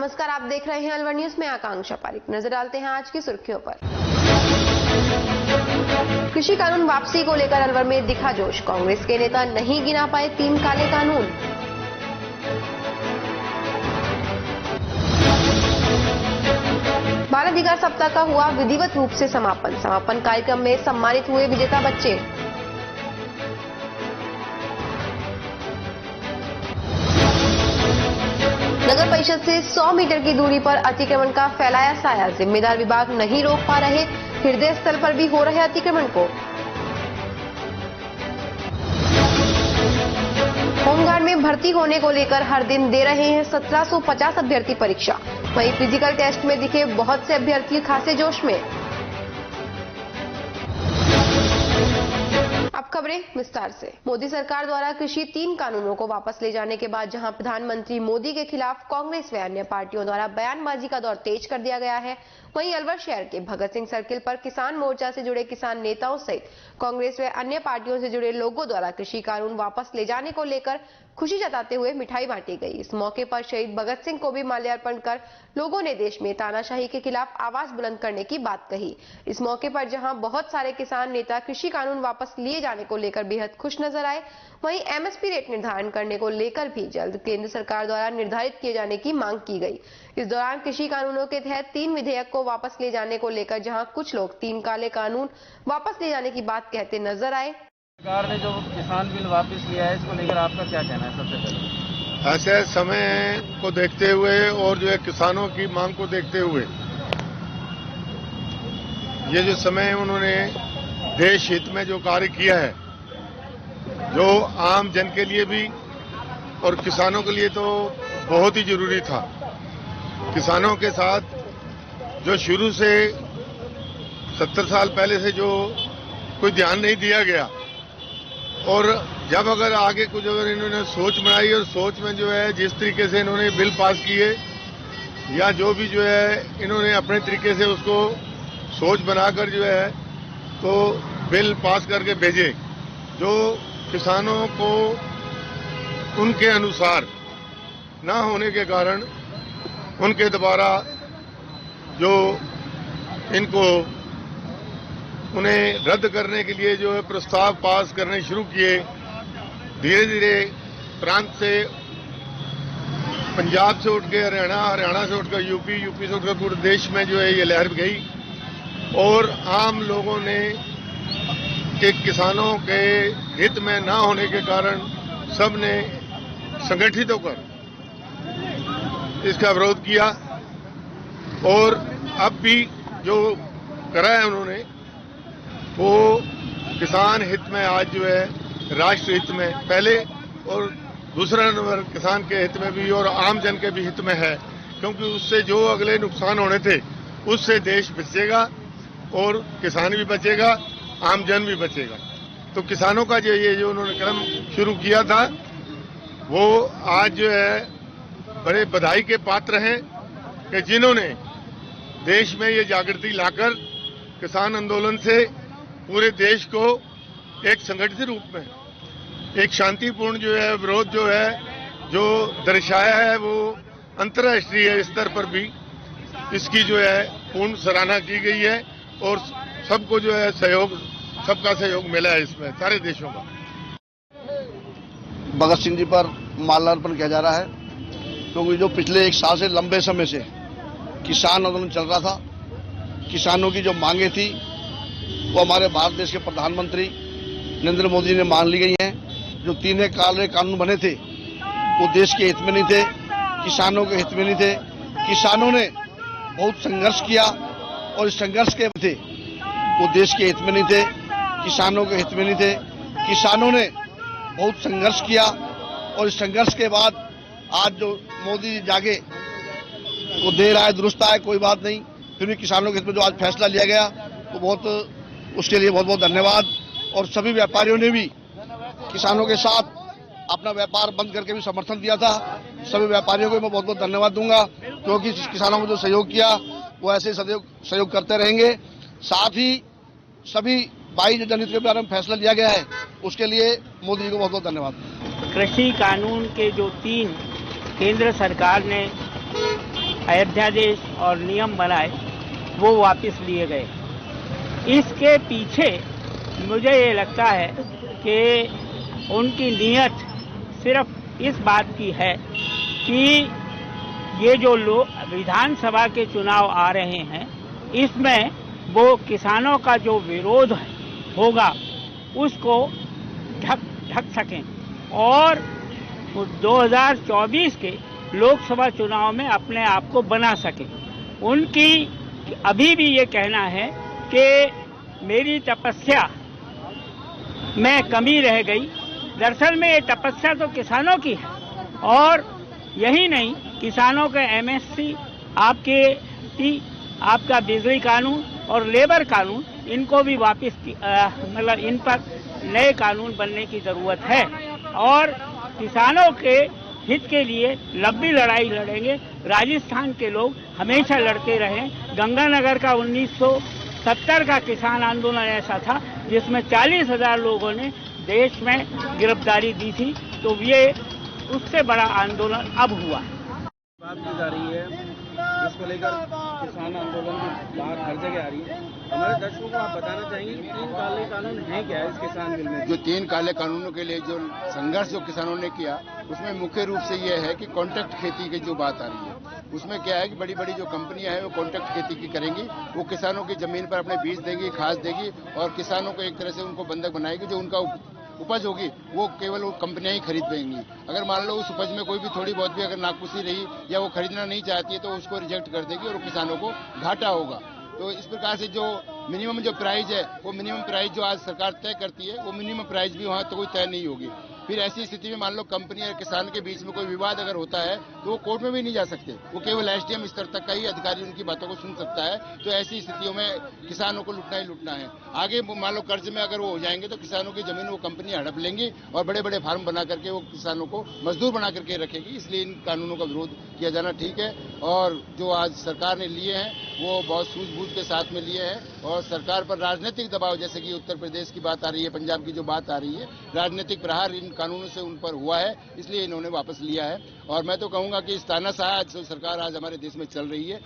नमस्कार, आप देख रहे हैं अलवर न्यूज में आकांक्षा पारिक। नजर डालते हैं आज की सुर्खियों पर। कृषि कानून वापसी को लेकर अलवर में दिखा जोश। कांग्रेस के नेता नहीं गिना पाए 3 काले कानून। बाल अधिकार सप्ताह का हुआ विधिवत रूप से समापन कार्यक्रम में सम्मानित हुए विजेता बच्चे। नगर परिषद से 100 मीटर की दूरी पर अतिक्रमण का फैलाया साया। जिम्मेदार विभाग नहीं रोक पा रहे, हृदय स्थल पर भी हो रहे अतिक्रमण को। होमगार्ड में भर्ती होने को लेकर हर दिन दे रहे हैं 1750 अभ्यर्थी परीक्षा। वहीं फिजिकल टेस्ट में दिखे बहुत से अभ्यर्थी खासे जोश में। अब खबरें विस्तार से। मोदी सरकार द्वारा कृषि 3 कानूनों को वापस ले जाने के बाद जहां प्रधानमंत्री मोदी के खिलाफ कांग्रेस व अन्य पार्टियों द्वारा बयानबाजी का दौर तेज कर दिया गया है, वहीं अलवर शहर के भगत सिंह सर्किल पर किसान मोर्चा से जुड़े किसान नेताओं सहित कांग्रेस व अन्य पार्टियों से जुड़े लोगों द्वारा कृषि कानून वापस ले जाने को लेकर खुशी जताते हुए मिठाई बांटी गई। इस मौके पर शहीद भगत सिंह को भी माल्यार्पण कर लोगों ने देश में तानाशाही के खिलाफ आवाज बुलंद करने की बात कही। इस मौके पर जहां बहुत सारे किसान नेता कृषि कानून वापस लिए जाने को लेकर बेहद खुश नजर आए, वहीं एमएसपी रेट निर्धारण करने को लेकर भी जल्द केंद्र सरकार द्वारा निर्धारित किए जाने की मांग की गई। इस दौरान कृषि कानूनों के तहत 3 विधेयक को वापस ले जाने को लेकर जहां कुछ लोग 3 काले कानून वापस ले जाने की बात कहते नजर आए। सरकार ने जो किसान बिल वापस लिया है, इसको लेकर आपका क्या कहना है? सबसे पहले ऐसे समय को देखते हुए और जो है किसानों की मांग को देखते हुए ये जो समय उन्होंने देश हित में जो कार्य किया है, जो आम जन के लिए भी और किसानों के लिए तो बहुत ही जरूरी था। किसानों के साथ जो शुरू से 70 साल पहले से जो कोई ध्यान नहीं दिया गया, और जब अगर आगे कुछ अगर इन्होंने सोच बनाई और सोच में जो है जिस तरीके से इन्होंने बिल पास किए या जो भी जो है इन्होंने अपने तरीके से उसको सोच बनाकर जो है तो बिल पास करके भेजे, जो किसानों को उनके अनुसार ना होने के कारण उनके द्वारा जो इनको उन्हें रद्द करने के लिए जो है प्रस्ताव पास करने शुरू किए। धीरे धीरे प्रांत से पंजाब से उठ के हरियाणा, हरियाणा से उठकर यूपी, यूपी से उठकर पूरे देश में जो है ये लहर गई और आम लोगों ने के किसानों के हित में ना होने के कारण सब ने संगठित होकर इसका विरोध किया। और अब भी जो करा है उन्होंने वो किसान हित में आज जो है राष्ट्र हित में पहले और दूसरा नंबर किसान के हित में भी और आम जन के भी हित में है, क्योंकि उससे जो अगले नुकसान होने थे उससे देश बचेगा और किसान भी बचेगा, आम जन भी बचेगा। तो किसानों का जो ये जो उन्होंने कदम शुरू किया था वो आज जो है बड़े बधाई के पात्र हैं कि जिन्होंने देश में ये जागृति लाकर किसान आंदोलन से पूरे देश को एक संगठित रूप में एक शांतिपूर्ण जो है विरोध जो है जो दर्शाया है, वो अंतर्राष्ट्रीय स्तर पर भी इसकी जो है पूर्ण सराहना की गई है और सबको जो है सहयोग, सबका सहयोग मिला है इसमें सारे देशों का। भगत सिंह जी पर माल्यार्पण किया जा रहा है, क्योंकि जो पिछले 1 साल से लंबे समय से किसान आंदोलन चल रहा था, किसानों की जो मांगे थी वो हमारे भारत देश के प्रधानमंत्री नरेंद्र मोदी ने मान ली गई हैं। जो 3 काले कानून बने थे वो देश के हित में नहीं थे, किसानों के हित में नहीं थे। किसानों ने बहुत संघर्ष किया और इस संघर्ष के थे वो देश के हित में नहीं थे, किसानों के हित में नहीं थे। किसानों ने बहुत संघर्ष किया और इस संघर्ष के बाद आज जो मोदी जी जागे वो देर आए दुरुस्त आए, कोई बात नहीं, फिर भी किसानों के हित में जो आज फैसला लिया गया तो बहुत उसके लिए बहुत बहुत धन्यवाद। और सभी व्यापारियों ने भी किसानों के साथ अपना व्यापार बंद करके भी समर्थन दिया था। सभी व्यापारियों को मैं बहुत बहुत धन्यवाद दूंगा, क्योंकि किसानों को जो सहयोग किया वो ऐसे सहयोग करते रहेंगे। साथ ही सभी 22 जनहित के बारे में फैसला लिया गया है, उसके लिए मोदी जी को बहुत बहुत धन्यवाद। कृषि कानून के जो 3 केंद्र सरकार ने अध्यादेश और नियम बनाए वो वापस लिए गए। इसके पीछे मुझे ये लगता है कि उनकी नीयत सिर्फ इस बात की है कि ये जो विधानसभा के चुनाव आ रहे हैं इसमें वो किसानों का जो विरोध होगा उसको ढक सकें और 2024 के लोकसभा चुनाव में अपने आप को बना सकें। उनकी अभी भी ये कहना है कि मेरी तपस्या में कमी रह गई। दरअसल में ये तपस्या तो किसानों की है और यही नहीं, किसानों के एमएसपी, आपका बिजली कानून और लेबर कानून, इनको भी वापस मतलब इन पर नए कानून बनने की जरूरत है और किसानों के हित के लिए लंबी लड़ाई लड़ेंगे। राजस्थान के लोग हमेशा लड़ते रहे। गंगानगर का 1970 का किसान आंदोलन ऐसा था जिसमें 40,000 लोगों ने देश में गिरफ्तारी दी थी, तो ये उससे बड़ा आंदोलन अब हुआ। बात की जा रही है जिसको लेकर किसान आंदोलन की बात हर जगह आ रही है। हमारे दर्शकों को आप बताना चाहेंगे कि 3 काले कानून हैं क्या इस किसान बिल में? जो 3 काले कानूनों के लिए जो संघर्ष जो किसानों ने किया उसमें मुख्य रूप से ये है कि कॉन्ट्रैक्ट खेती की जो बात आ रही है उसमें क्या है कि बड़ी बड़ी जो कंपनियां हैं वो कॉन्ट्रैक्ट खेती की करेंगी। वो किसानों की जमीन पर अपने बीज देगी, खाद देगी और किसानों को एक तरह से उनको बंधक बनाएगी। जो उनका उपज होगी वो केवल वो कंपनियां ही खरीद पाएंगी। अगर मान लो उस उपज में कोई भी थोड़ी बहुत भी अगर नाखुशी रही या वो खरीदना नहीं चाहती है तो उसको रिजेक्ट कर देगी और किसानों को घाटा होगा। तो इस प्रकार से जो मिनिमम जो प्राइस है वो मिनिमम प्राइस जो आज सरकार तय करती है वो मिनिमम प्राइस भी वहाँ तो कोई तय नहीं होगी। फिर ऐसी स्थिति में मान लो कंपनी और किसान के बीच में कोई विवाद अगर होता है तो वो कोर्ट में भी नहीं जा सकते। वो केवल एसडीएम स्तर तक का ही अधिकारी उनकी बातों को सुन सकता है। तो ऐसी स्थितियों में किसानों को लुटना ही लुटना है। आगे मान लो कर्ज में अगर वो हो जाएंगे तो किसानों की जमीन वो कंपनी हड़प लेंगी और बड़े बड़े फार्म बना करके वो किसानों को मजदूर बना करके रखेगी। इसलिए इन कानूनों का विरोध किया जाना ठीक है और जो आज सरकार ने लिए हैं वो बहुत सूझबूझ के साथ में लिए हैं और सरकार पर राजनीतिक दबाव, जैसे कि उत्तर प्रदेश की बात आ रही है, पंजाब की जो बात आ रही है, राजनीतिक प्रहार इन कानूनों से उन पर हुआ है, इसलिए इन्होंने वापस लिया है। और मैं तो कहूंगा कि इस तानाशाह जो सरकार आज हमारे देश में चल रही है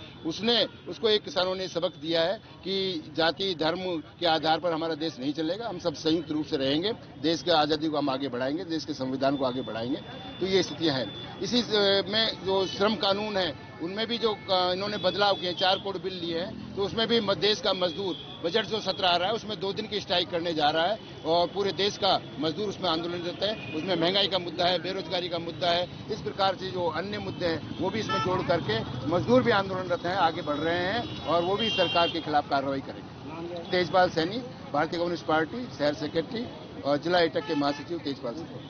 उसको एक किसानों ने सबक दिया है कि जाति धर्म के आधार पर हमारा देश नहीं चलेगा। हम सब संयुक्त रूप से रहेंगे, देश की आज़ादी को हम आगे बढ़ाएंगे, देश के संविधान को आगे बढ़ाएंगे। तो ये स्थितियां हैं। इसी में जो श्रम कानून है उनमें भी जो इन्होंने बदलाव किए, 4 कोड बिल लिए हैं, तो उसमें भी देश का मजदूर बजट जो सत्र आ रहा है उसमें 2 दिन की स्ट्राइक करने जा रहा है और पूरे देश का मजदूर उसमें आंदोलनरत है। उसमें महंगाई का मुद्दा है, बेरोजगारी का मुद्दा है, इस प्रकार से जो अन्य मुद्दे हैं वो भी इसमें जोड़ करके मजदूर भी आंदोलनरत हैं, आगे बढ़ रहे हैं और वो भी सरकार के खिलाफ कार्रवाई करेंगे। तेजपाल सैनी, भारतीय कम्युनिस्ट पार्टी, शहर सेक्रेटरी और जिला एटक के महासचिव तेजपाल सैनी।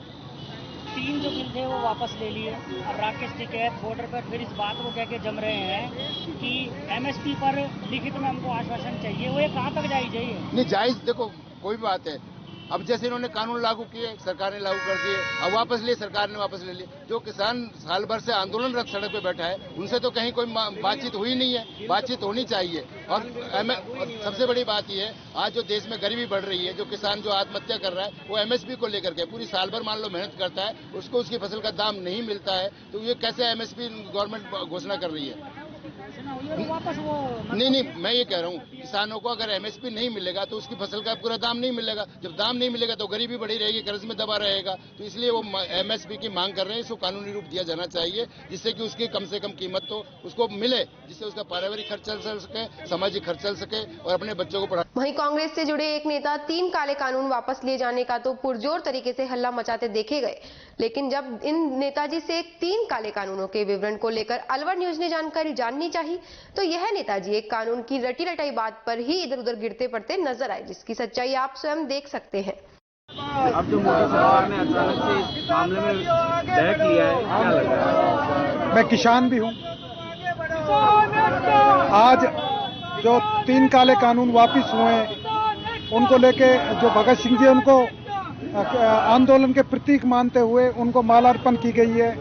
3 जो बिल थे वो वापस ले लिए। अब राकेश टिकैत बॉर्डर पर फिर इस बात को कह के जम रहे हैं कि एमएसपी पर लिखित में हमको आश्वासन चाहिए। वो ये कहाँ तक जायज है? नहीं जायज, देखो कोई भी बात है। अब जैसे इन्होंने कानून लागू किए, सरकार ने लागू कर दिए, अब वापस लिए, सरकार ने वापस ले लिए। जो किसान साल भर से आंदोलनरत सड़क पे बैठा है उनसे तो कहीं कोई बातचीत हुई नहीं है। बातचीत होनी चाहिए। और सबसे बड़ी बात यह है, आज जो देश में गरीबी बढ़ रही है, जो किसान जो आत्महत्या कर रहा है वो एमएसपी को लेकर के पूरी साल भर मान लो मेहनत करता है, उसको उसकी फसल का दाम नहीं मिलता है, तो ये कैसे एमएसपी गवर्नमेंट घोषणा कर रही है? नहीं, मैं ये कह रहा हूँ किसानों को अगर एमएसपी नहीं मिलेगा तो उसकी फसल का पूरा दाम नहीं मिलेगा। जब दाम नहीं मिलेगा तो गरीबी बढ़ी रहेगी, कर्ज में दबा रहेगा। तो इसलिए वो एमएसपी की मांग कर रहे हैं। इसको कानूनी रूप दिया जाना चाहिए जिससे कि उसकी कम से कम कीमत तो उसको मिले, जिससे उसका पारिवारिक खर्च चल सके, सामाजिक खर्च चल सके और अपने बच्चों को पढ़ा। वहीं कांग्रेस से जुड़े एक नेता 3 काले कानून वापस लिए जाने का तो पुरजोर तरीके से हल्ला मचाते देखे गए, लेकिन जब इन नेताजी से 3 काले कानूनों के विवरण को लेकर अलवर न्यूज ने जानकारी जाननी चाहिए तो यह नेताजी एक कानून की रटी रटाई बात पर ही इधर उधर गिरते पड़ते नजर आए, जिसकी सच्चाई आप स्वयं देख सकते हैं। अब जो मोदी सरकार ने अचानक से इस मामले में बहक लिया है, क्या लग रहा है? मैं किसान भी हूं। आज जो 3 काले कानून वापिस हुए उनको लेके जो भगत सिंह जी उनको आंदोलन के प्रतीक मानते हुए उनको मालार्पण की गई है।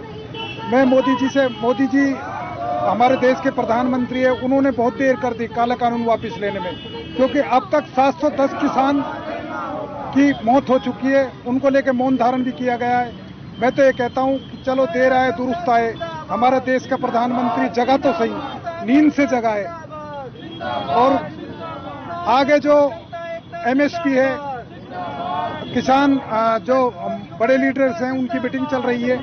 मैं मोदी जी हमारे देश के प्रधानमंत्री है, उन्होंने बहुत देर कर दी काला कानून वापस लेने में, क्योंकि अब तक 710 किसान की मौत हो चुकी है। उनको लेकर मौन धारण भी किया गया है। मैं तो ये कहता हूं कि चलो देर आए दुरुस्त आए। हमारे देश का प्रधानमंत्री जगा तो सही, नींद से जगा है। और आगे जो एमएसपी है, किसान जो बड़े लीडर्स हैं उनकी मीटिंग चल रही है,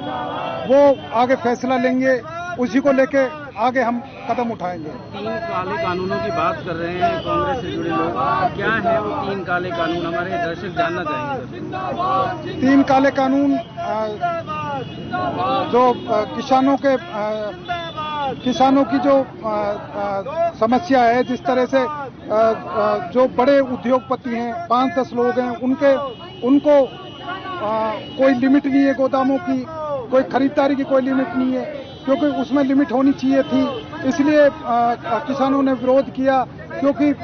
वो आगे फैसला लेंगे, उसी को लेके आगे हम कदम उठाएंगे। 3 काले कानूनों की बात कर रहे हैं कांग्रेस से जुड़े लोग, क्या है वो 3 काले कानून, हमारे दर्शक जानना चाहेंगे। 3 काले कानून जो किसानों की जो समस्या है, जिस तरह से जो बड़े उद्योगपति हैं, 5-10 लोग हैं, उनको कोई लिमिट नहीं है, गोदामों की कोई खरीदारी की कोई लिमिट नहीं है, क्योंकि उसमें लिमिट होनी चाहिए थी। इसलिए किसानों ने विरोध किया, क्योंकि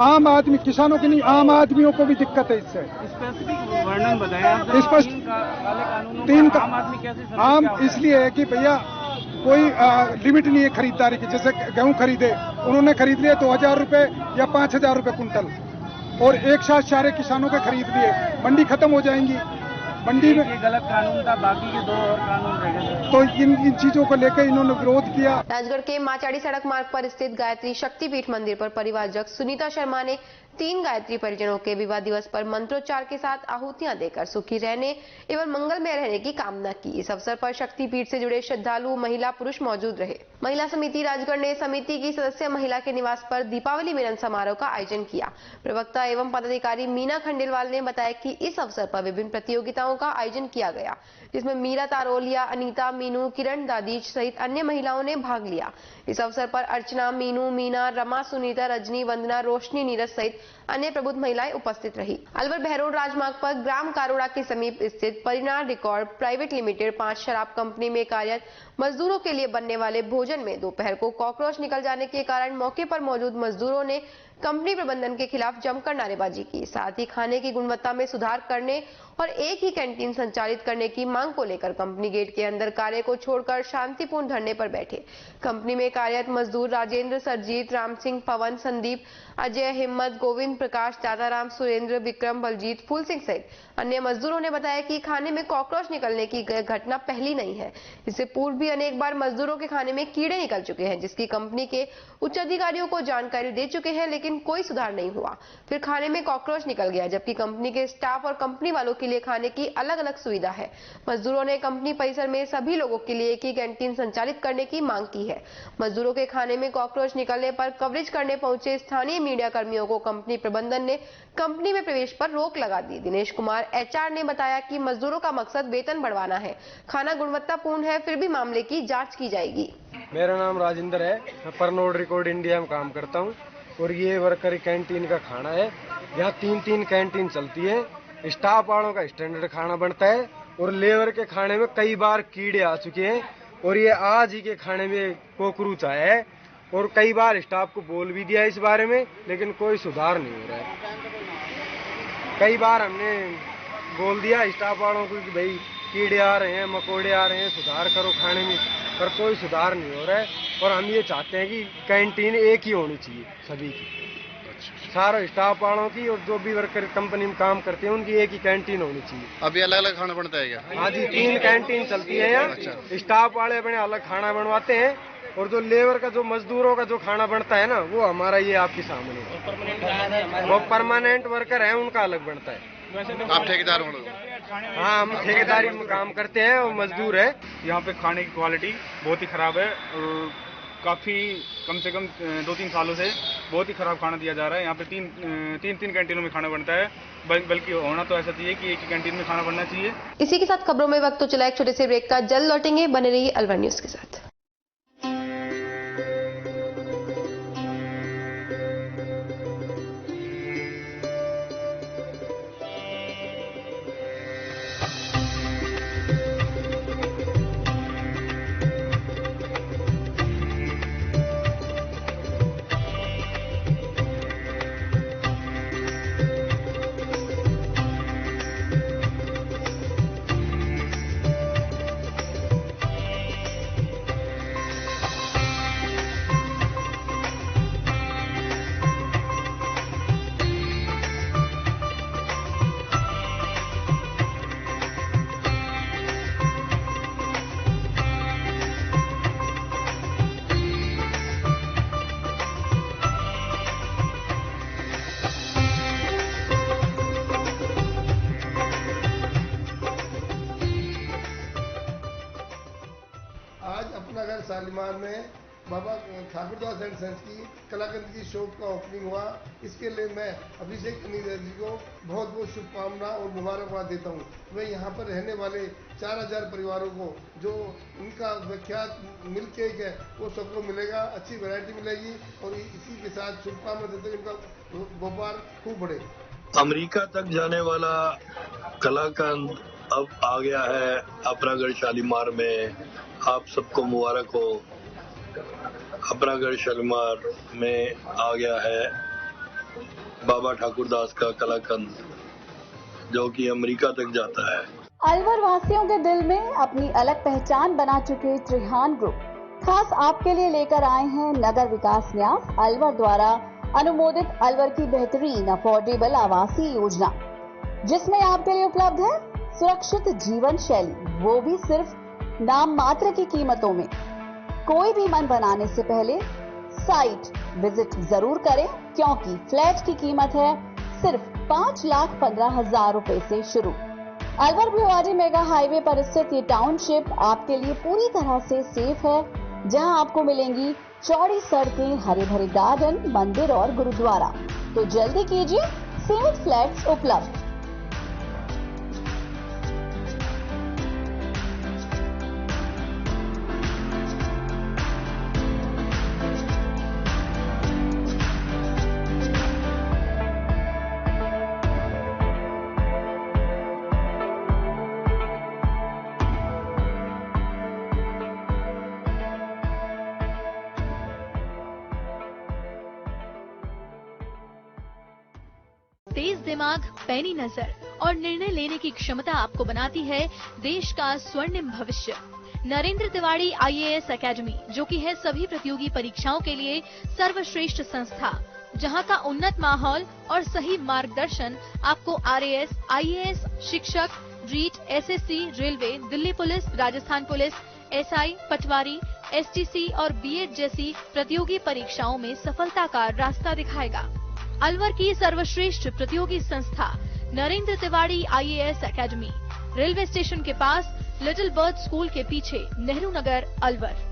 आम आदमी, किसानों की नहीं, आम आदमियों को भी दिक्कत है इससे। स्पेसिफिक वर्णन बताया स्पष्ट 3 आम आदमी कैसे आम इसलिए है कि भैया कोई लिमिट नहीं है खरीदारी की। जैसे गेहूं खरीदे, उन्होंने खरीद लिए 2000 रुपए या 5000 रुपए कुंटल, और एक साथ सारे किसानों के खरीद लिए, मंडी खत्म हो जाएंगी। मंडी में ये गलत कानून था, बाकी के 2 और कानून रह गए। तो इन चीजों को लेकर इन्होंने विरोध किया। राजगढ़ के माचाड़ी सड़क मार्ग पर स्थित गायत्री शक्तिपीठ मंदिर पर परिवारजक सुनीता शर्मा ने 3 गायत्री परिजनों के विवाह दिवस पर मंत्रोच्चार के साथ आहुतियां देकर सुखी रहने एवं मंगलमय रहने की कामना की। इस अवसर पर शक्तिपीठ से जुड़े श्रद्धालु महिला पुरुष मौजूद रहे। महिला समिति राजगढ़ ने समिति की सदस्य महिला के निवास पर दीपावली मिलन समारोह का आयोजन किया। प्रवक्ता एवं पदाधिकारी मीना खंडेलवाल ने बताया कि इस अवसर पर विभिन्न प्रतियोगिताओं का आयोजन किया गया, जिसमें मीरा तारोलिया, अनीता, मीनू, किरण दादीज सहित अन्य महिलाओं ने भाग लिया। इस अवसर पर अर्चना, मीनू, मीना, रमा, सुनीता, रजनी, वंदना, रोशनी, नीरज सहित अन्य प्रबुद्ध महिलाएं उपस्थित रही। अलवर बहरोड राजमार्ग पर ग्राम कारोड़ा के समीप स्थित परिणाम रिकॉर्ड प्राइवेट लिमिटेड 5 शराब कंपनी में कार्यरत मजदूरों के लिए बनने वाले भोजन में दोपहर को कॉकरोच निकल जाने के कारण मौके पर मौजूद मजदूरों ने कंपनी प्रबंधन के खिलाफ जमकर नारेबाजी की। साथ ही खाने की गुणवत्ता में सुधार करने और एक ही कैंटीन संचालित करने की मांग को लेकर कंपनी गेट के अंदर कार्य को छोड़कर शांतिपूर्ण धरने पर बैठे। कंपनी में कार्यरत मजदूर राजेंद्र, सरजीत, राम सिंह, पवन, संदीप, अजय, हिम्मत, गोविंद, प्रकाश, दादाराम, सुरेंद्र, विक्रम, बलजीत, फूल सिंह सहित अन्य मजदूरों ने बताया कि खाने में कॉकरोच निकलने की घटना पहली नहीं है। इससे पूर्व भी अनेक बार मजदूरों के खाने में कीड़े निकल चुके हैं, जिसकी कंपनी के उच्च अधिकारियों को जानकारी दे चुके हैं, लेकिन कोई सुधार नहीं हुआ। फिर खाने में कॉकरोच निकल गया, जबकि कंपनी के स्टाफ और कंपनी वालों के लिए खाने की अलग अलग सुविधा है। मजदूरों ने कंपनी परिसर में सभी लोगों के लिए एक ही कैंटीन संचालित करने की मांग की है। मजदूरों के खाने में कॉकरोच निकलने पर कवरेज करने पहुंचे स्थानीय मीडिया कर्मियों को कंपनी प्रबंधन ने कंपनी में प्रवेश पर रोक लगा दी। दिनेश कुमार एचआर ने बताया कि मजदूरों का मकसद वेतन बढ़वाना है, खाना गुणवत्तापूर्ण है, फिर भी मामले की जांच की जाएगी। मेरा नाम राजेंद्र है, मैं परनोड रिकॉर्ड इंडिया में काम करता हूं और ये वर्कर कैंटीन का खाना है। यहाँ 3 कैंटीन चलती है। स्टाफ वालों का स्टैंडर्ड खाना बनता है और लेबर के खाने में कई बार कीड़े आ चुके हैं और ये आज ही के खाने में कॉकरोच आया है और कई बार स्टाफ को बोल भी दिया इस बारे में, लेकिन कोई सुधार नहीं हो रहा है। कई बार हमने बोल दिया स्टाफ वालों को कि भाई कीड़े आ रहे हैं, मकोड़े आ रहे हैं, सुधार करो खाने में, पर कोई सुधार नहीं हो रहा है। और हम ये चाहते हैं कि कैंटीन एक ही होनी चाहिए सभी की, सारे स्टाफ वालों की, और जो भी वर्कर कंपनी में काम करते हैं उनकी एक ही कैंटीन होनी चाहिए। अभी अलग अलग खाना बनता है क्या? हाँ जी, 3 कैंटीन चलती है यहाँ। स्टाफ वाले अपने अलग खाना बनवाते हैं और जो लेबर का, जो मजदूरों का जो खाना बनता है ना, वो हमारा ये आपके सामने है। वो परमानेंट वर्कर है, उनका अलग बनता है। आप ठेकेदार हो? हाँ, हम ठेकेदारी में काम करते हैं और मजदूर है। यहाँ पे खाने की क्वालिटी बहुत ही खराब है और काफ़ी कम से कम 2-3 सालों से बहुत ही खराब खाना दिया जा रहा है। यहाँ पे तीन कैंटीनों में खाना बनता है, बल्कि होना तो ऐसा चाहिए कि एक ही कैंटीन में खाना बनना चाहिए। इसी के साथ खबरों में वक्त तो चला एक छोटे से ब्रेक का, जल्द लौटेंगे, बने रहिए अलवर न्यूज के साथ। आज अपना घर शालीमार में बाबा ठाकुरदास एंड सन्स की कलाकंद की शॉप का ओपनिंग हुआ। इसके लिए मैं अभिषेक कनीर जी को बहुत बहुत शुभकामना और मुबारकबाद देता हूँ। मैं यहाँ पर रहने वाले 4000 परिवारों को जो उनका विख्यात मिल्क केक है वो सबको मिलेगा, अच्छी वैरायटी मिलेगी और इसी के साथ शुभकामना देते हैं उनका व्यापार खूब बढ़े। अमेरिका तक जाने वाला कलाकंद अब आ गया है अपरागढ़ शालीमार में। आप सबको मुबारक हो। अपरागढ़ शालीमार में आ गया है बाबा ठाकुरदास का कलाकंद जो कि अमेरिका तक जाता है। अलवर वासियों के दिल में अपनी अलग पहचान बना चुके त्रिहान ग्रुप खास आपके लिए लेकर आए हैं नगर विकास न्यास अलवर द्वारा अनुमोदित अलवर की बेहतरीन अफोर्डेबल आवासीय योजना, जिसमें आपके लिए उपलब्ध है सुरक्षित जीवन शैली, वो भी सिर्फ नाम मात्र की कीमतों में। कोई भी मन बनाने से पहले साइट विजिट जरूर करें, क्योंकि फ्लैट की कीमत है सिर्फ 5,15,000 रुपए से शुरू। अलवर भिवाड़ी मेगा हाईवे पर स्थित ये टाउनशिप आपके लिए पूरी तरह से सेफ है, जहां आपको मिलेंगी चौड़ी सड़कें, हरे भरे गार्डन, मंदिर और गुरुद्वारा। तो जल्दी कीजिए, सीमित फ्लैट्स उपलब्ध। तेज दिमाग, पैनी नजर और निर्णय लेने की क्षमता आपको बनाती है देश का स्वर्णिम भविष्य। नरेंद्र तिवारी IAS एकेडमी, जो कि है सभी प्रतियोगी परीक्षाओं के लिए सर्वश्रेष्ठ संस्था, जहां का उन्नत माहौल और सही मार्गदर्शन आपको RAS, IAS, शिक्षक, REET, SSC, railway, Delhi police, Rajasthan police, SI, पटवारी, STC और BEd जैसी प्रतियोगी परीक्षाओं में सफलता का रास्ता दिखाएगा। अलवर की सर्वश्रेष्ठ प्रतियोगी संस्था Narendra Tiwari IAS academy, railway station के पास, लिटिल बर्ड स्कूल के पीछे, नेहरू नगर, अलवर।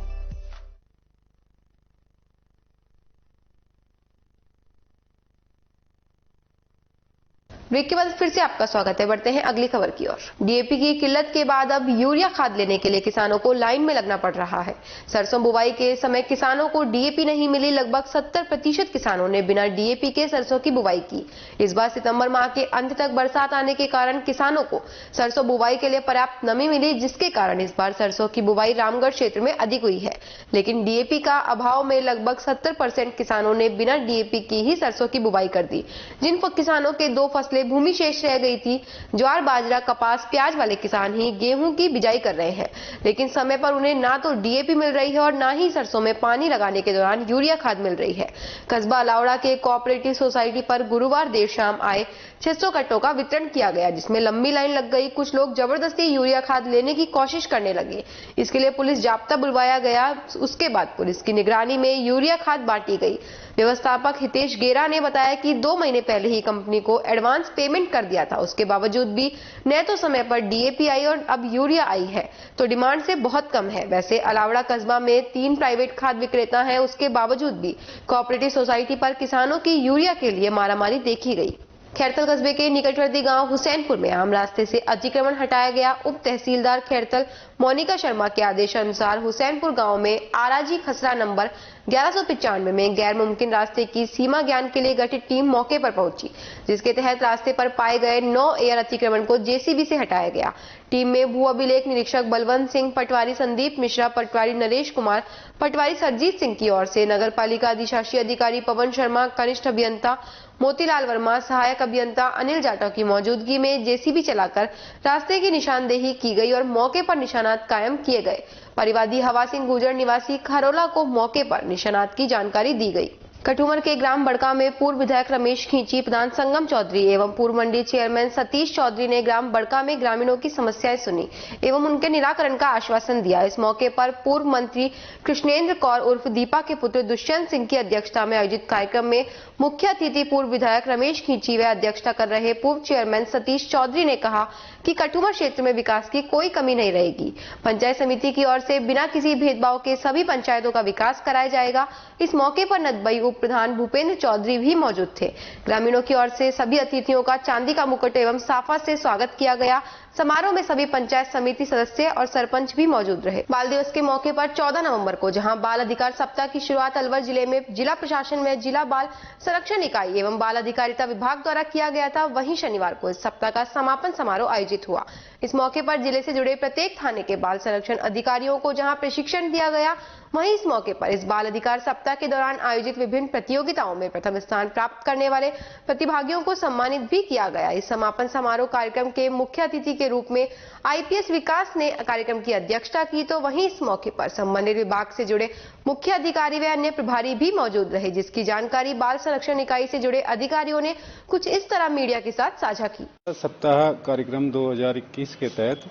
ब्रेक के बाद फिर से आपका स्वागत है। बढ़ते हैं अगली खबर की ओर। DAP की किल्लत के बाद अब यूरिया खाद लेने के लिए किसानों को लाइन में लगना पड़ रहा है। सरसों बुवाई के समय किसानों को DAP नहीं मिली। लगभग 70% किसानों ने बिना DAP के सरसों की बुवाई की। इस बार सितंबर माह के अंत तक बरसात आने के कारण किसानों को सरसों बुवाई के लिए पर्याप्त नमी मिली, जिसके कारण इस बार सरसों की बुवाई रामगढ़ क्षेत्र में अधिक हुई है। लेकिन DAP का अभाव में लगभग 70% किसानों ने बिना DAP की ही सरसों की बुवाई कर दी। जिन किसानों के 2 फसलें भूमि शेष रह गई थी, ज्वार, बाजरा, कपास, प्याज वाले किसान ही गेहूं की बिजाई कर रहे हैं, लेकिन समय पर उन्हें ना तो DAP मिल रही है और ना ही सरसों में पानी लगाने के दौरान यूरिया खाद मिल रही है। कस्बा अलावड़ा के कोऑपरेटिव सोसाइटी पर गुरुवार देर शाम आए 600 कट्टों का वितरण किया गया, जिसमें लंबी लाइन लग गई। कुछ लोग जबरदस्ती यूरिया खाद लेने की कोशिश करने लगे। इसके लिए पुलिस जाब्ता बुलवाया गया। उसके बाद पुलिस की निगरानी में यूरिया खाद बांटी गई। व्यवस्थापक हितेश गेरा ने बताया कि 2 महीने पहले ही कंपनी को एडवांस पेमेंट कर दिया था। उसके बावजूद भी न तो समय पर DAP आई और अब यूरिया आई है, तो डिमांड से बहुत कम है। वैसे अलावड़ा कस्बा में 3 प्राइवेट खाद विक्रेता हैं, उसके बावजूद भी कोऑपरेटिव सोसाइटी पर किसानों की यूरिया के लिए मारामारी देखी गई। खैरतल कस्बे के निकटवर्ती गांव हुसैनपुर में आम रास्ते से अतिक्रमण हटाया गया। उप तहसीलदार खैरतल मोनिका शर्मा के आदेशानुसार हुसैनपुर गांव में आराजी खसरा नंबर 1195 में गैर मुमकिन रास्ते की सीमा ज्ञान के लिए गठित टीम मौके पर पहुंची, जिसके तहत रास्ते पर पाए गए 9 एयर अतिक्रमण को JCB से हटाया गया। टीम में भू अभिलेख निरीक्षक बलवंत सिंह, पटवारी संदीप मिश्रा, पटवारी नरेश कुमार, पटवारी सरजीत सिंह की ओर से नगर पालिका अधिशासी अधिकारी पवन शर्मा, कनिष्ठ अभियंता मोतीलाल वर्मा, सहायक अभियंता अनिल जाटव की मौजूदगी में JCB चलाकर रास्ते की निशानदेही की गई और मौके पर निशानात कायम किए गए। परिवादी हवा सिंह गुजर निवासी खरोला को मौके पर निशानात की जानकारी दी गई। कठुमर के ग्राम बड़का में पूर्व विधायक रमेश खींची, प्रधान संगम चौधरी एवं पूर्व मंडी चेयरमैन सतीश चौधरी ने ग्राम बड़का में ग्रामीणों की समस्याएं सुनी एवं उनके निराकरण का आश्वासन दिया। इस मौके पर पूर्व मंत्री कृष्णेंद्र कौर उर्फ दीपा के पुत्र दुष्यंत सिंह की अध्यक्षता में आयोजित कार्यक्रम में मुख्य अतिथि पूर्व विधायक रमेश खींची व अध्यक्षता कर रहे पूर्व चेयरमैन सतीश चौधरी ने कहा कि कठुमर क्षेत्र में विकास की कोई कमी नहीं रहेगी। पंचायत समिति की ओर से बिना किसी भेदभाव के सभी पंचायतों का विकास कराया जाएगा। इस मौके पर नदबई उप प्रधान भूपेंद्र चौधरी भी मौजूद थे। ग्रामीणों की ओर से सभी अतिथियों का चांदी का मुकुट एवं साफा से स्वागत किया गया। समारोह में सभी पंचायत समिति सदस्य और सरपंच भी मौजूद रहे। बाल दिवस के मौके पर 14 नवंबर को जहां बाल अधिकार सप्ताह की शुरुआत अलवर जिले में जिला प्रशासन में जिला बाल संरक्षण इकाई एवं बाल अधिकारिता विभाग द्वारा किया गया था, वहीं शनिवार को इस सप्ताह का समापन समारोह आयोजित हुआ। इस मौके पर जिले से जुड़े प्रत्येक थाने के बाल संरक्षण अधिकारियों को जहां प्रशिक्षण दिया गया, वहीं इस मौके पर इस बाल अधिकार सप्ताह के दौरान आयोजित विभिन्न प्रतियोगिताओं में प्रथम स्थान प्राप्त करने वाले प्रतिभागियों को सम्मानित भी किया गया। इस समापन समारोह कार्यक्रम के मुख्य अतिथि के रूप में आईपीएस विकास ने कार्यक्रम की अध्यक्षता की, तो वहीं इस मौके पर संबंधित विभाग से जुड़े मुख्य अधिकारी व अन्य प्रभारी भी मौजूद रहे, जिसकी जानकारी बाल संरक्षण इकाई से जुड़े अधिकारियों ने कुछ इस तरह मीडिया के साथ साझा की। सप्ताह कार्यक्रम 2021 के तहत,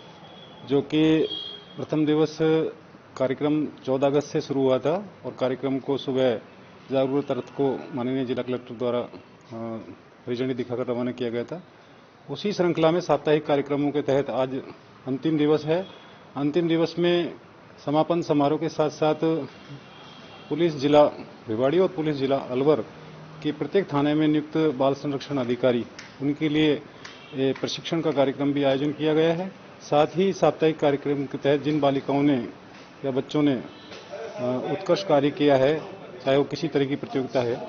जो कि प्रथम दिवस कार्यक्रम 14 अगस्त से शुरू हुआ था और कार्यक्रम को सुबह जागरूकता रथ को माननीय जिला कलेक्टर द्वारा हरी झंडी दिखाकर रवाना किया गया था। उसी श्रृंखला में साप्ताहिक कार्यक्रमों के तहत आज अंतिम दिवस है। अंतिम दिवस में समापन समारोह के साथ साथ पुलिस जिला भिवाड़ी और पुलिस जिला अलवर की प्रत्येक थाने में नियुक्त बाल संरक्षण अधिकारी, उनके लिए प्रशिक्षण का कार्यक्रम भी आयोजन किया गया है। साथ ही साप्ताहिक कार्यक्रम के तहत जिन बालिकाओं ने या बच्चों ने उत्कृष्ट कार्य किया है, चाहे वो किसी तरह की प्रतियोगिता है,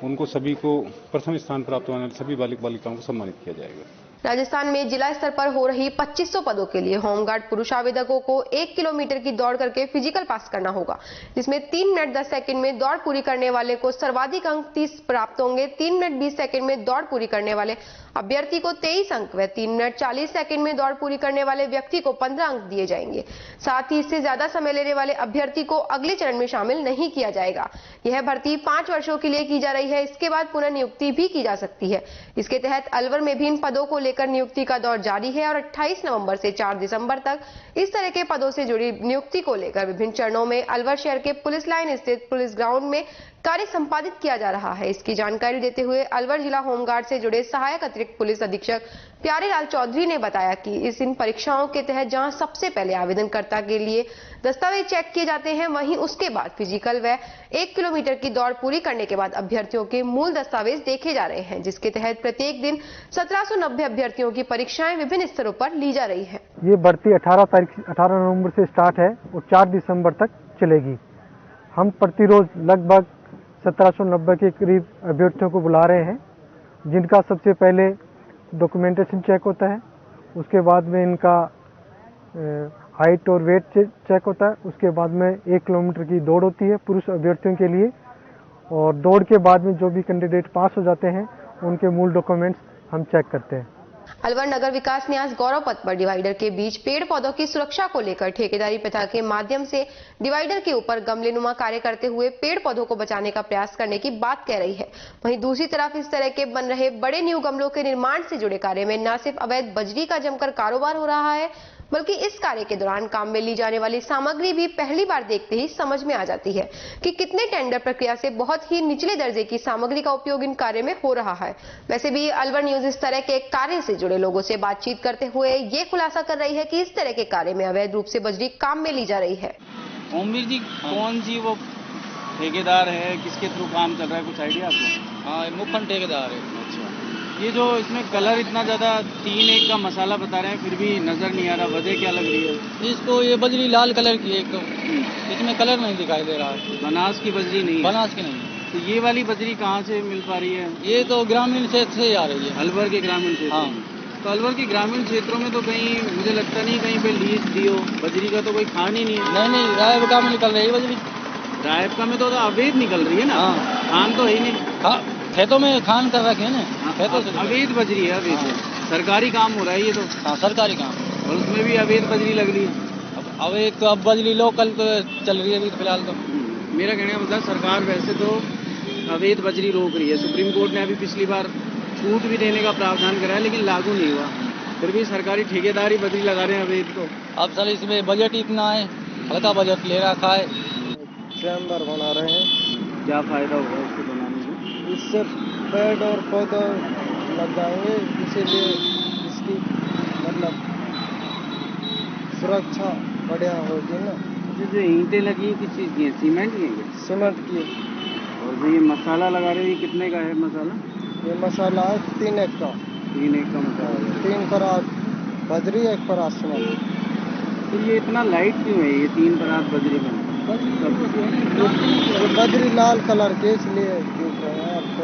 उनको सभी को प्रथम स्थान प्राप्त होने वाले सभी बालिक बालिकाओं को सम्मानित किया जाएगा। राजस्थान में जिला स्तर पर हो रही 2500 पदों के लिए होमगार्ड पुरुष आवेदकों को 1 किलोमीटर की दौड़ करके फिजिकल पास करना होगा, जिसमें 3 मिनट 10 सेकंड में दौड़ पूरी करने वाले को सर्वाधिक अंक 30 प्राप्त होंगे। 3 मिनट 20 सेकंड में दौड़ पूरी करने वाले अभ्यर्थी को 23 अंक व 3 मिनट 40 सेकंड में दौड़ पूरी करने वाले व्यक्ति को 15 अंक दिए जाएंगे। साथ ही इससे ज्यादा समय लेने वाले अभ्यर्थी को अगले चरण में शामिल नहीं किया जाएगा। यह भर्ती 5 वर्षों के लिए की जा रही है। इसके बाद पुनः नियुक्ति भी की जा सकती है। इसके तहत अलवर में भी इन पदों को लेकर नियुक्ति का दौर जारी है और 28 नवंबर से 4 दिसंबर तक इस तरह के पदों से जुड़ी नियुक्ति को लेकर विभिन्न चरणों में अलवर शहर के पुलिस लाइन स्थित पुलिस ग्राउंड में कार्य संपादित किया जा रहा है। इसकी जानकारी देते हुए अलवर जिला होमगार्ड से जुड़े सहायक अतिरिक्त पुलिस अधीक्षक प्यारेलाल चौधरी ने बताया कि इन परीक्षाओं के तहत जहां सबसे पहले आवेदनकर्ता के लिए दस्तावेज चेक किए जाते हैं, वहीं उसके बाद फिजिकल व 1 किलोमीटर की दौड़ पूरी करने के बाद अभ्यर्थियों के मूल दस्तावेज देखे जा रहे हैं, जिसके तहत प्रत्येक दिन 1790 अभ्यर्थियों की परीक्षाएं विभिन्न स्तरों पर ली जा रही है। ये भर्ती 18 नवंबर से स्टार्ट है और 4 दिसंबर तक चलेगी। हम प्रतिरोज लगभग 1790 के करीब अभ्यर्थियों को बुला रहे हैं, जिनका सबसे पहले डॉक्यूमेंटेशन चेक होता है, उसके बाद में इनका हाइट और वेट चेक होता है, उसके बाद में 1 किलोमीटर की दौड़ होती है पुरुष अभ्यर्थियों के लिए, और दौड़ के बाद में जो भी कैंडिडेट पास हो जाते हैं उनके मूल डॉक्यूमेंट्स हम चेक करते हैं। अलवर नगर विकास न्यास गौरव पथ पर डिवाइडर के बीच पेड़ पौधों की सुरक्षा को लेकर ठेकेदारी प्रथा के माध्यम से डिवाइडर के ऊपर गमलेनुमा कार्य करते हुए पेड़ पौधों को बचाने का प्रयास करने की बात कह रही है। वहीं दूसरी तरफ इस तरह के बन रहे बड़े न्यू गमलों के निर्माण से जुड़े कार्य में न सिर्फ अवैध बजरी का जमकर कारोबार हो रहा है, बल्कि इस कार्य के दौरान काम में ली जाने वाली सामग्री भी पहली बार देखते ही समझ में आ जाती है कि कितने टेंडर प्रक्रिया से बहुत ही निचले दर्जे की सामग्री का उपयोग इन कार्य में हो रहा है। वैसे भी अलवर न्यूज इस तरह के कार्य से जुड़े लोगों से बातचीत करते हुए ये खुलासा कर रही है कि इस तरह के कार्य में अवैध रूप से बजरी काम में ली जा रही है। ओमवीर जी, कौन सी वो ठेकेदार है, किसके थ्रू काम चल रहा है, कुछ आइडिया आपको? हाँ, मुखन ठेकेदार है। अच्छा, ये जो इसमें कलर इतना ज्यादा 3-1 का मसाला बता रहे हैं, फिर भी नजर नहीं आ रहा, वजह क्या लग रही है? इसको ये बजरी लाल कलर की है, इसमें कलर नहीं दिखाई दे रहा है। बनास की बजरी नहीं? बनास की नहीं। तो ये वाली बजरी कहाँ से मिल पा रही है? ये तो ग्रामीण क्षेत्र से आ रही है, अलवर के ग्रामीण क्षेत्र। हाँ, तो अलवर के ग्रामीण क्षेत्रों में तो कहीं मुझे लगता नहीं कहीं पे लीज दी हो, बजरी का तो कोई खान ही नहीं है। नहीं, रायब का में निकल रही है बजरी। रायब का में तो अवैध निकल रही है ना? हाँ, खान तो है ही नहीं। खेतों में खान कर रखे हैं ना, खेतों से अवैध बजरी है। अवैध सरकारी काम हो रहा है ये तो। हाँ, सरकारी काम, और उसमें भी अवैध बजरी लग रही है। अब एक तो बजरी लोकल तो चल रही है अभी फिलहाल तो। मेरा कहने का मतलब सरकार वैसे तो अवैध बजरी रोक रही है। सुप्रीम कोर्ट ने अभी पिछली बार छूट भी देने का प्रावधान कराया, लेकिन लागू नहीं हुआ। फिर भी सरकारी ठेकेदार ही बजरी लगा रहे हैं अवैध को। अब सर इसमें बजट इतना है, हल्का बजट ले रखा है। चैम्बर बना रहे हैं। क्या फायदा होगा इसको बनाने में? इससे पेड़ और पौधे लग जाएंगे, इसीलिए इसकी मतलब सुरक्षा बढ़िया होगी ना। जो ईंटें लगी हैं किस चीज़ की हैं? सीमेंट की हैं? सीमेंट की। और जो ये मसाला लगा रहे हैं, ये कितने का है मसाला? ये मसाला है 3 एक का। 3 एक का मसाला। 3 परात बजरी, 1 परात सीमेंट। तो ये इतना लाइट क्यों है ये 3 परात बजरी में? बजरी लाल कलर के, इसलिए दिख रहे हैं आपको।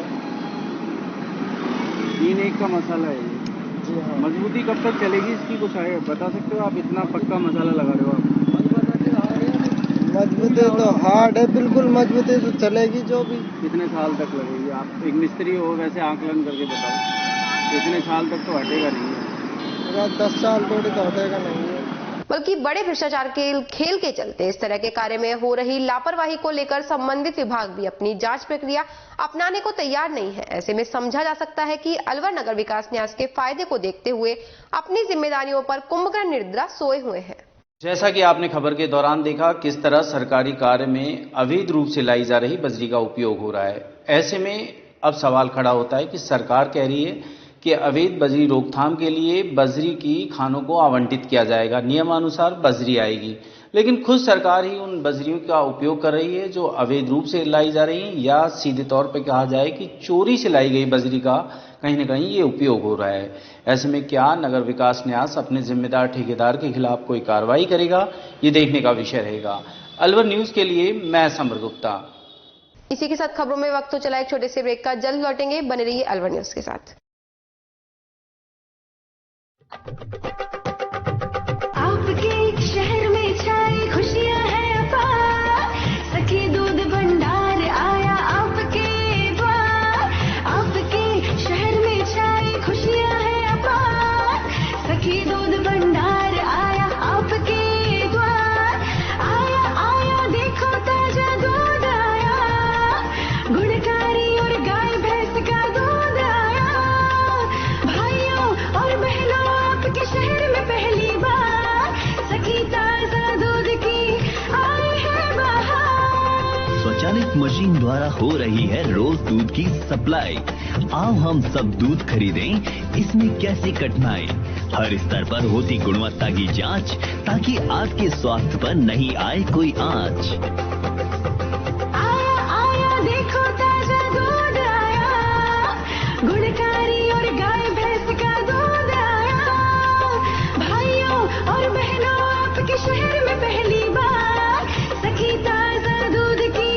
3 एक का मसाला है ये। जी हाँ। मजबूती कब तक चलेगी इसकी, कुछ है बता सकते हो आप? इतना पक्का मसाला लगा रहे हो आप। मजबूती तो हार्ड है, बिल्कुल मजबूती तो चलेगी जो भी। कितने साल तक लगेगी? आप एक मिस्त्री हो, वैसे आकलन करके बताओ कितने साल तक तो हटेगा नहीं है? 10 साल थोड़ी तो हटेगा नहीं है। बल्कि बड़े भ्रष्टाचार के खेल के चलते इस तरह के कार्य में हो रही लापरवाही को लेकर संबंधित विभाग भी अपनी जांच प्रक्रिया अपनाने को तैयार नहीं है। ऐसे में समझा जा सकता है कि अलवर नगर विकास न्यास के फायदे को देखते हुए अपनी जिम्मेदारियों पर कुंभकर्ण निद्रा सोए हुए हैं। जैसा कि आपने खबर के दौरान देखा, किस तरह सरकारी कार्य में अवैध रूप से लाई जा रही बजरी का उपयोग हो रहा है। ऐसे में अब सवाल खड़ा होता है कि सरकार कह रही है कि अवैध बजरी रोकथाम के लिए बजरी की खानों को आवंटित किया जाएगा, नियमानुसार बजरी आएगी, लेकिन खुद सरकार ही उन बजरियों का उपयोग कर रही है जो अवैध रूप से लाई जा रही है, या सीधे तौर पर कहा जाए कि चोरी से लाई गई बजरी का कहीं न कहीं ये उपयोग हो रहा है। ऐसे में क्या नगर विकास न्यास अपने जिम्मेदार ठेकेदार के खिलाफ कोई कार्रवाई करेगा, ये देखने का विषय रहेगा। अलवर न्यूज के लिए मैं समर गुप्ता। इसी के साथ खबरों में वक्त तो चला एक छोटे से ब्रेक का, जल्द लौटेंगे, बने रहिए अलवर न्यूज के साथ। आपके शहर में छाई खुशियां हैं अपार, सखी दूध भंडार आया आपके द्वार। आपके शहर में छाई खुशियां हैं अपार, सखी दूध भंडार आया आपके द्वार। आया आया देखो ताजा दूध आया, गुणकारी और गाय भैंस का दूध आया। भाइयों और बहनों आपके शहर में पहली बार सखी ताजा दूध की आई है बहार। स्वचालित मशीन द्वारा हो रही है रोज दूध की सप्लाई। आओ हम सब दूध खरीदें, इसमें कैसी कठिनाई। हर स्तर पर होती गुणवत्ता की जांच, ताकि आपके स्वास्थ्य पर नहीं आए कोई आंच। आया आया देखो ताजा दूध आया, गुणकारी और गाय भैंस का दूध आया। भाइयों और बहनों आपके शहर में पहली बार सखी ताजा दूध की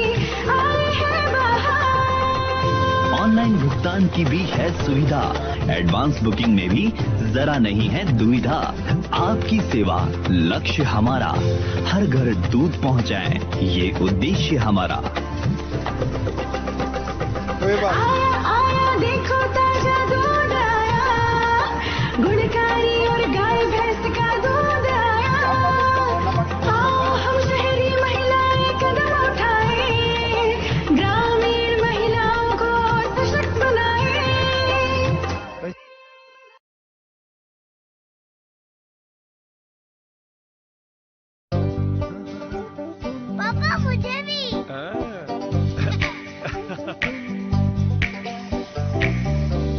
आई है बहार। ऑनलाइन भुगतान की भी है सुविधा, एडवांस बुकिंग में भी जरा नहीं है दुविधा। आपकी सेवा लक्ष्य हमारा, हर घर दूध पहुंचाएं, ये उद्देश्य हमारा। आया आया देखो ताजा दूध आया, गुणकारी और गाय भैंस का दूध आया। आओ हम शहरी महिलाएं कदम उठाएं, ग्रामीण महिलाओं को सशक्त बनाएं। पापा मुझे भी।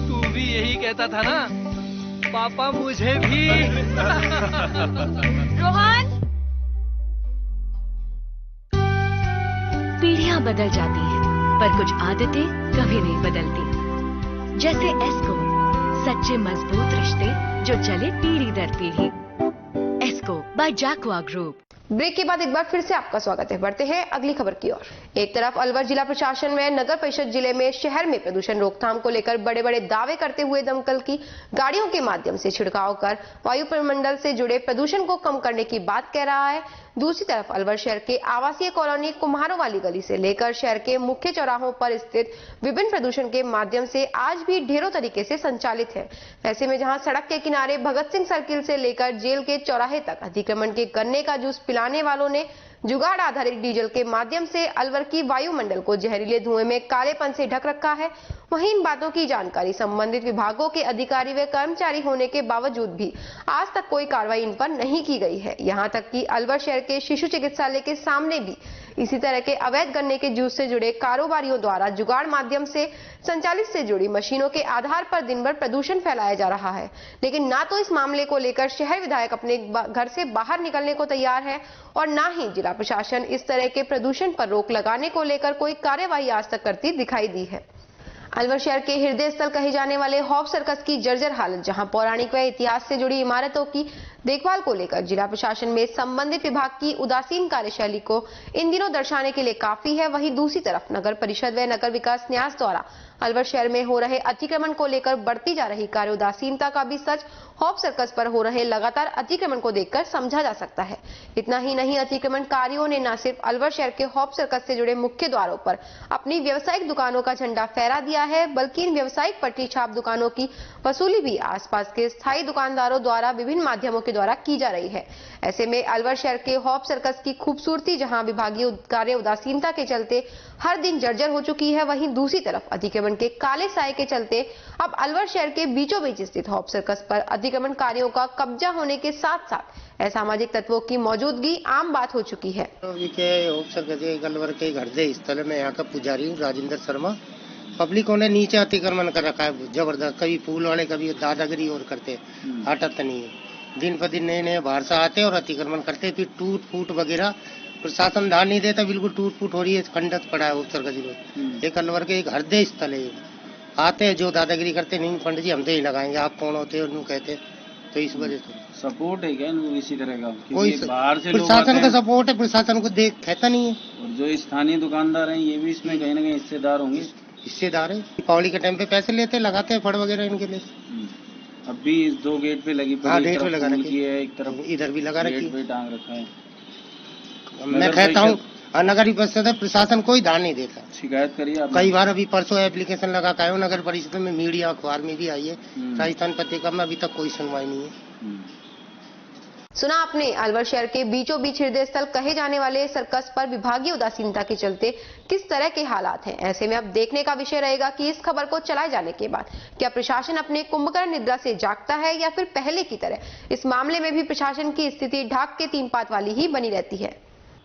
तू भी यही कहता था ना, पापा मुझे भी। रोहन, पीढ़ियां बदल जाती हैं, पर कुछ आदतें कभी नहीं बदलती। जैसे एस्को, सच्चे मजबूत रिश्ते जो चले पीढ़ी दर पीढ़ी। एस्को बाय जैकवा ग्रुप। ब्रेक के बाद एक बार फिर से आपका स्वागत है। बढ़ते हैं अगली खबर की ओर। एक तरफ अलवर जिला प्रशासन व नगर परिषद जिले में शहर में प्रदूषण रोकथाम को लेकर बड़े बड़े दावे करते हुए दमकल की गाड़ियों के माध्यम से छिड़काव कर वायु प्रमंडल से जुड़े प्रदूषण को कम करने की बात कह रहा है। दूसरी तरफ अलवर शहर के आवासीय कॉलोनी कुम्हारों वाली गली से लेकर शहर के मुख्य चौराहों पर स्थित विभिन्न प्रदूषण के माध्यम से आज भी ढेरों तरीके से संचालित है। ऐसे में जहां सड़क के किनारे भगत सिंह सर्किल से लेकर जेल के चौराहे तक अतिक्रमण के गन्ने का जूस पिलाने वालों ने जुगाड़ आधारित डीजल के माध्यम से अलवर की वायुमंडल को जहरीले धुएं में कालेपन से ढक रखा है। वहीं इन बातों की जानकारी संबंधित विभागों के अधिकारी व कर्मचारी होने के बावजूद भी आज तक कोई कार्रवाई इन पर नहीं की गई है। यहां तक कि अलवर शहर के शिशु चिकित्सालय के सामने भी इसी तरह के अवैध गन्ने के जूस से जुड़े कारोबारियों द्वारा जुगाड़ माध्यम से संचालित से जुड़ी मशीनों के आधार पर दिन भर प्रदूषण फैलाया जा रहा है। लेकिन ना तो इस मामले को लेकर शहर विधायक अपने घर से बाहर निकलने को तैयार है और ना ही जिला प्रशासन इस तरह के प्रदूषण पर रोक लगाने को लेकर कोई कार्यवाही आज तक करती दिखाई दी है। अलवर शहर के हृदय स्थल कहे जाने वाले हॉप सर्कस की जर्जर हालत, जहां पौराणिक व इतिहास से जुड़ी इमारतों की देखभाल को लेकर जिला प्रशासन में संबंधित विभाग की उदासीन कार्यशैली को इन दिनों दर्शाने के लिए काफी है। वहीं दूसरी तरफ नगर परिषद व नगर विकास न्यास द्वारा अलवर शहर में हो रहे अतिक्रमण को लेकर बढ़ती जा रही कार्य उदासीनता का भी सच हॉप सर्कस पर हो रहे लगातार अतिक्रमण को देखकर समझा जा सकता है। इतना ही नहीं, अतिक्रमणकारियों ने न सिर्फ अलवर शहर के हॉप सर्कस से जुड़े मुख्य द्वारों पर अपनी व्यावसायिक दुकानों का झंडा फहरा दिया है, बल्कि इन व्यावसायिक पट्टी छाप दुकानों की वसूली भी आसपास के स्थायी दुकानदारों द्वारा विभिन्न माध्यमों के द्वारा की जा रही है। ऐसे में अलवर शहर के हॉप सर्कस की खूबसूरती जहां विभागीय कार्य उदासीनता के चलते हर दिन जर्जर हो चुकी है, वहीं दूसरी तरफ अतिक्रमण के काले साए के चलते अब अलवर शहर के बीचों बीच स्थित हॉप सर्कस पर अतिक्रमणकारियों का कब्जा होने के साथ साथ असामाजिक तत्वों की मौजूदगी आम बात हो चुकी है। हॉप सर्कस अलवर के हृदय स्थल में यहाँ का पुजारी राजेंद्र शर्मा, पब्लिकों ने नीचे अतिक्रमण कर रखा है जबरदस्त। कभी फूल वाले कभी दादागिरी और करते, हटत नहीं है। दिन पर दिन नए नए बाहर से आते और अतिक्रमण करते, फिर टूट फूट वगैरह प्रशासन ध्यान नहीं देता, बिल्कुल टूट फूट हो रही है, खंडत पड़ा है उत्तर का जिले। एक अलवर के एक हृदय स्थल है, आते हैं जो दादागिरी करते, नहीं पंडित जी हम तो ही लगाएंगे, आप कौन होते हैं उन्होंने कहते, तो इस वजह से सपोर्ट है क्या इसी तरह का? कोई बाहर से प्रशासन का सपोर्ट है, प्रशासन को देख कहता नहीं है। और जो स्थानीय दुकानदार हैं ये भी इसमें कहीं ना कहीं हिस्सेदार होंगे। हिस्सेदार है, दीपावली के टाइम पे पैसे लेते लगाते हैं फड़ वगैरह इनके लिए। अभी इस दो गेट पे लगी, गेट पे लगा रखी है, एक तरफ इधर भी लगा रखी है, टांग रखा है। मैं कहता हूँ नगर परिषद प्रशासन कोई ध्यान नहीं देता। शिकायत करिए आप? कई बार अभी परसों एप्लीकेशन लगा के आए नगर परिषद में, मीडिया अखबार में भी आई है, राजस्थान पत्रिका में अभी तक कोई सुनवाई नहीं है। सुना आपने अलवर शहर के बीचों बीच हृदय स्थल कहे जाने वाले सर्कस पर विभागीय उदासीनता के चलते किस तरह के हालात हैं। ऐसे में अब देखने का विषय रहेगा कि इस खबर को चलाए जाने के बाद क्या प्रशासन अपने कुंभकर्ण निद्रा से जागता है या फिर पहले की तरह इस मामले में भी प्रशासन की स्थिति ढाक के 3 पात वाली ही बनी रहती है।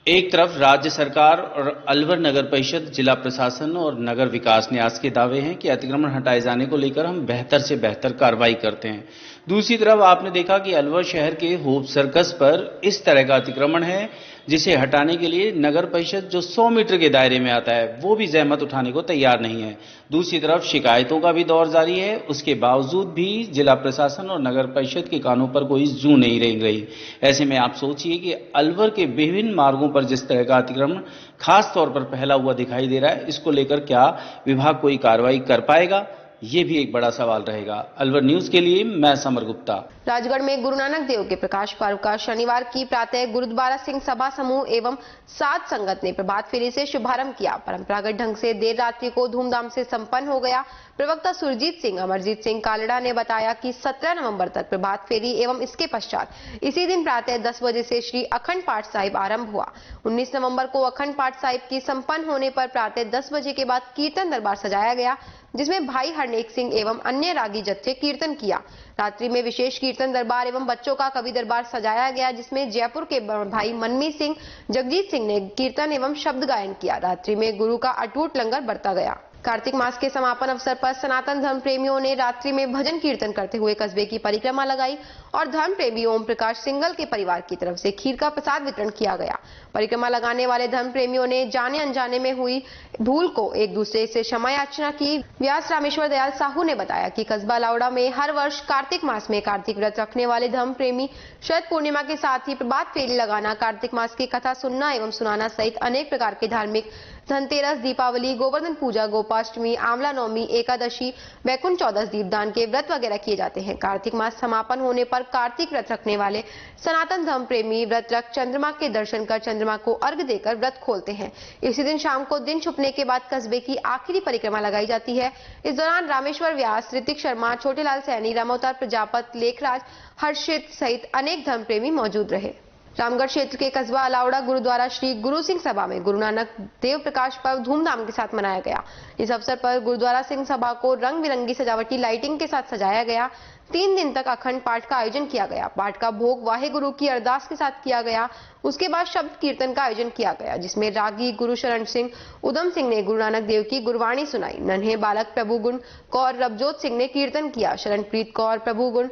एक तरफ राज्य सरकार और अलवर नगर परिषद, जिला प्रशासन और नगर विकास न्यास के दावे हैं कि अतिक्रमण हटाए जाने को लेकर हम बेहतर से बेहतर कार्रवाई करते हैं। दूसरी तरफ आपने देखा कि अलवर शहर के होप सर्कस पर इस तरह का अतिक्रमण है जिसे हटाने के लिए नगर परिषद जो 100 मीटर के दायरे में आता है वो भी जहमत उठाने को तैयार नहीं है। दूसरी तरफ शिकायतों का भी दौर जारी है, उसके बावजूद भी जिला प्रशासन और नगर परिषद के कानों पर कोई जू नहीं रेंग रही। ऐसे में आप सोचिए कि अलवर के विभिन्न मार्गों पर जिस तरह का अतिक्रमण खास तौर पर फैला हुआ दिखाई दे रहा है, इसको लेकर क्या विभाग कोई कार्रवाई कर पाएगा, ये भी एक बड़ा सवाल रहेगा। अलवर न्यूज के लिए मैं समर गुप्ता। राजगढ़ में गुरु नानक देव के प्रकाश पर्व का शनिवार की प्रातः गुरुद्वारा सिंह सभा समूह एवं साध संगत ने प्रभात फेरी से शुभारंभ किया। परंपरागत ढंग से देर रात्रि को धूमधाम से संपन्न हो गया। प्रवक्ता सुरजीत सिंह अमरजीत सिंह कालड़ा ने बताया कि 17 नवंबर तक प्रभात फेरी एवं इसके पश्चात इसी दिन प्रातः 10 बजे से श्री अखंड पाठ साहिब आरंभ हुआ। 19 नवंबर को अखंड पाठ साहिब की संपन्न होने पर प्रातः 10 बजे के बाद कीर्तन दरबार सजाया गया, जिसमें भाई हरनेक सिंह एवं अन्य रागी जत्थे कीर्तन किया। रात्रि में विशेष कीर्तन दरबार एवं बच्चों का कवि दरबार सजाया गया, जिसमें जयपुर के भाई मनमी सिंह, जगजीत सिंह ने कीर्तन एवं शब्द गायन किया। रात्रि में गुरु का अटूट लंगर बरता गया। कार्तिक मास के समापन अवसर पर सनातन धर्म प्रेमियों ने रात्रि में भजन कीर्तन करते हुए कस्बे की परिक्रमा लगाई और धर्म प्रेमी ओम प्रकाश सिंगल के परिवार की तरफ से खीर का प्रसाद वितरण किया गया। परिक्रमा लगाने वाले धर्म प्रेमियों ने जाने अनजाने में हुई भूल को एक दूसरे से क्षमा याचना की। व्यास रामेश्वर दयाल साहू ने बताया कि कस्बा लावड़ा में हर वर्ष कार्तिक मास में कार्तिक व्रत रखने वाले धर्म प्रेमी शरद पूर्णिमा के साथ ही प्रभात फेरी लगाना, कार्तिक मास की कथा सुनना एवं सुनाना सहित अनेक प्रकार के धार्मिक धनतेरस, दीपावली, गोवर्धन पूजा, गोपाष्टमी, आंवला नवमी, एकादशी, वैकुंठ चौदस, दीपदान के व्रत वगैरह किए जाते हैं। कार्तिक मास समापन होने पर कार्तिक व्रत रखने वाले सनातन धर्म प्रेमी व्रत रख चंद्रमा के दर्शन कर चंद्रमा को अर्घ देकर व्रत खोलते हैं। इसी दिन शाम को दिन छुपने के बाद कस्बे की आखिरी परिक्रमा लगाई जाती है। इस दौरान रामेश्वर व्यास, ऋतिक शर्मा, छोटेलाल सैनी, रामोतार प्रजापत, लेखराज, हर्षित सहित अनेक धर्म प्रेमी मौजूद रहे। रामगढ़ क्षेत्र के कस्बा अलावड़ा गुरुद्वारा श्री गुरु सिंह सभा में गुरु नानक देव प्रकाश पर्व धूमधाम के साथ मनाया गया। इस अवसर पर गुरुद्वारा सिंह सभा को रंग बिरंगी सजावटी लाइटिंग के साथ सजाया गया। 3 दिन तक अखंड पाठ का आयोजन किया गया। पाठ का भोग वाहे गुरु की अरदास के साथ किया गया। उसके बाद शब्द कीर्तन का आयोजन किया गया, जिसमें रागी गुरु शरण सिंह उदम सिंह ने गुरु नानक देव की गुरबाणी सुनाई। नन्हे बालक प्रभुगुण कौर रबजोत सिंह ने कीर्तन किया। शरणप्रीत कौर प्रभुगुण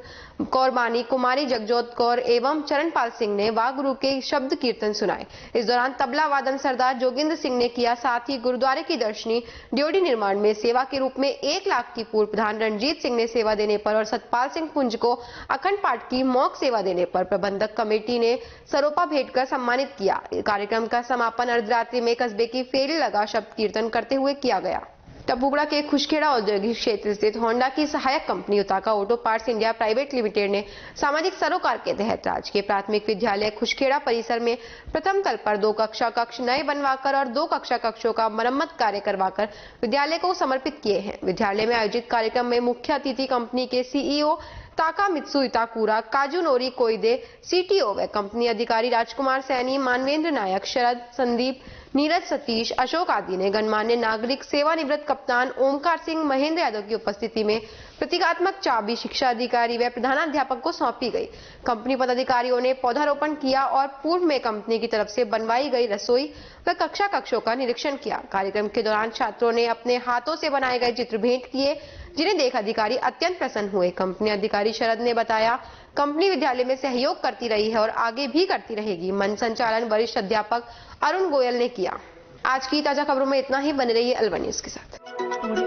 कौर बानी कुमारी जगजोत कौर एवं चरणपाल सिंह ने वाह गुरु के शब्द कीर्तन सुनाए। इस दौरान तबला वादन सरदार जोगिंद्र सिंह ने किया। साथ ही गुरुद्वारे की दर्शनी ड्योढ़ी निर्माण में सेवा के रूप में 1 लाख की पूर्व प्रधान रणजीत सिंह ने सेवा देने पर और सतपाल सिंह पुंज को अखंड पाठ की मौक सेवा देने पर प्रबंधक कमेटी ने सरोपा भेंट कर सम्मानित किया। कार्यक्रम का समापन अर्धरात्रि में कस्बे की फेरी लगा शब्द कीर्तन करते हुए किया गया। टपुगड़ा के खुशखेड़ा औद्योगिक क्षेत्र स्थित होंडा की सहायक company Yutaka auto parts India private limited ने सामाजिक सरोकार के तहत राजकीय प्राथमिक विद्यालय खुशखेड़ा परिसर में प्रथम तल पर 2 कक्षा कक्ष नए बनवाकर और 2 कक्षा कक्षों का मरम्मत कार्य करवाकर विद्यालय को समर्पित किए हैं। विद्यालय में आयोजित कार्यक्रम में मुख्य अतिथि कंपनी के सीईओ ताका मित्सु इताकुरा, काजू नोरी कोइदे, सीटीओ व कंपनी अधिकारी राजकुमार सैनी, मानवेंद्र नायक, शरद, संदीप, नीरज, सतीश, अशोक आदि ने गणमान्य नागरिक, सेवानिवृत्त कप्तान ओमकार सिंह, महेंद्र यादव की उपस्थिति में प्रतीकात्मक चाबी शिक्षा अधिकारी व प्रधानाध्यापक को सौंपी गई। कंपनी पदाधिकारियों ने पौधारोपण किया और पूर्व में कंपनी की तरफ से बनवाई गई रसोई व कक्षा कक्षों का निरीक्षण किया। कार्यक्रम के दौरान छात्रों ने अपने हाथों से बनाए गए चित्र भेंट किए, जिन्हें देख अधिकारी अत्यंत प्रसन्न हुए। कंपनी अधिकारी शरद ने बताया, कंपनी विद्यालय में सहयोग करती रही है और आगे भी करती रहेगी। मंच संचालन वरिष्ठ अध्यापक अरुण गोयल ने किया। आज की ताजा खबरों में इतना ही। बने रहिए अलवर न्यूज के साथ।